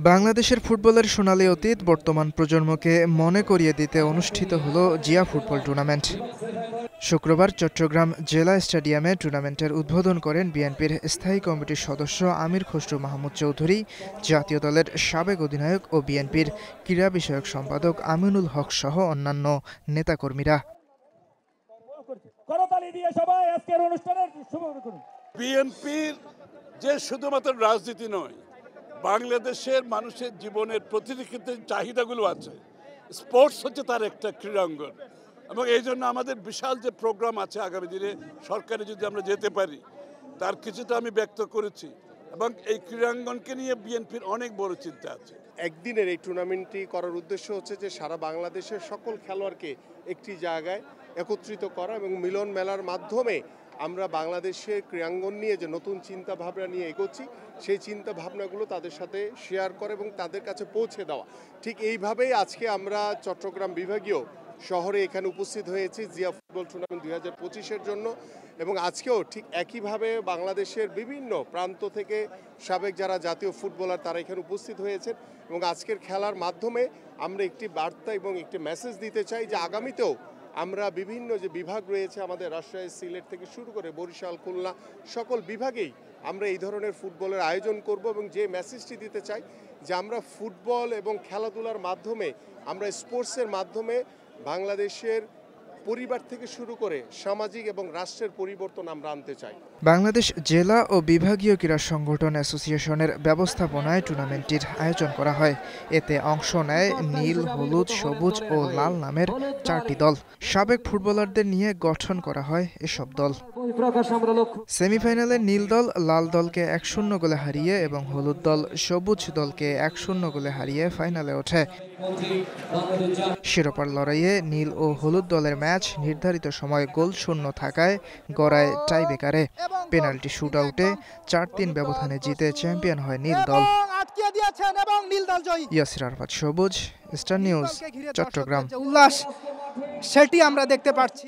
বাংলাদেশের ফুটবলের সোনালী অতীত বর্তমান প্রজন্মকে মনে করিয়ে দিতে অনুষ্ঠিত হলো জিয়া ফুটবল টুর্নামেন্ট। শুক্রবার চট্টগ্রাম জেলা স্টেডিয়ামে টুর্নামেন্টের উদ্বোধন করেন বিএনপির স্থায়ী কমিটির সদস্য আমির খসরু মাহমুদ চৌধুরী, জাতীয় দলের সাবেক অধিনায়ক ও বিএনপির ক্রীড়া বিষয়ক সম্পাদক আমিনুল হক সহ অন্যান্য নেতাকর্মীরা। বিএনপির যে শুধুমাত্র রাজনীতি নয়, বাংলাদেশের মানুষের জীবনের প্রতিটি ক্ষেত্রে চাহিদাগুলো আছে। স্পোর্টস হচ্ছে তার একটা ক্রীড়াঙ্গন, এবং এই জন্য আমাদের বিশাল যে প্রোগ্রাম আছে আগামী দিনে সরকারে যদি আমরা যেতে পারি, তার কিছুটা আমি ব্যক্ত করেছি, এবং এই ক্রীড়াঙ্গনকে নিয়ে বিএনপির অনেক বড় চিন্তা আছে। একদিনের এই টুর্নামেন্টটি করার উদ্দেশ্য হচ্ছে যে সারা বাংলাদেশের সকল খেলোয়াড়কে একটি জায়গায় একত্রিত করা এবং মিলন মেলার মাধ্যমে আমরা বাংলাদেশের ক্রীড়াঙ্গন নিয়ে যে নতুন চিন্তা ভাবনা নিয়ে এগোচ্ছি সেই চিন্তা ভাবনাগুলো তাদের সাথে শেয়ার করে এবং তাদের কাছে পৌঁছে দেওয়া। ঠিক এইভাবেই আজকে আমরা চট্টগ্রাম বিভাগীয় শহরে এখানে উপস্থিত হয়েছি জিয়া ফুটবল টুর্নামেন্ট 2025-এর জন্য, এবং আজকেও ঠিক একইভাবে বাংলাদেশের বিভিন্ন প্রান্ত থেকে সাবেক যারা জাতীয় ফুটবলার তারা এখানে উপস্থিত হয়েছেন, এবং আজকের খেলার মাধ্যমে আমরা একটি বার্তা এবং একটি মেসেজ দিতে চাই যে আগামীতেও আমরা বিভিন্ন যে বিভাগ রয়েছে আমাদের রাজশাহী, সিলেট থেকে শুরু করে বরিশাল, খুলনা সকল বিভাগেই আমরা এই ধরনের ফুটবলের আয়োজন করব, এবং যে মেসেজটি দিতে চাই যে আমরা ফুটবল এবং খেলাধুলার মাধ্যমে আমরা স্পোর্টসের মাধ্যমে বাংলাদেশের পরিবার থেকে শুরু করে সামাজিক এবং রাষ্ট্রের পরিবর্তন আমরা আনতে চাই। বাংলাদেশ জেলা ও বিভাগীয় ক্রীড়া সংগঠন অ্যাসোসিয়েশনের ব্যবস্থাপনায় টুর্নামেন্টটির আয়োজন করা হয়। এতে অংশ নেয় নীল, হলুদ, সবুজ ও লাল নামের 4টি দল। সাবেক ফুটবলারদের নিয়ে গঠন করা হয় এসব দল। সেমিফাইনালে নীল দল লাল দলকে 1-0 গোলে হারিয়ে এবং হলুদ দল সবুজ দলকে 1-0 গোলে হারিয়ে ফাইনালে ওঠে। শিরোপার লড়াইয়ে নীল ও হলুদ দলের ম্যাচ নির্ধারিত সময় গোলশূন্য থাকায় গড়ায় টাইব্রেকারে। পেনাল্টি শুটআউটে 4-3 ব্যবধানে জিতে চ্যাম্পিয়ন হয় নীল দল। ইয়াসির আরাফাত সবুজ, স্টার নিউজ, চট্টগ্রাম। উল্লাস সেটি আমরা দেখতে পাচ্ছি।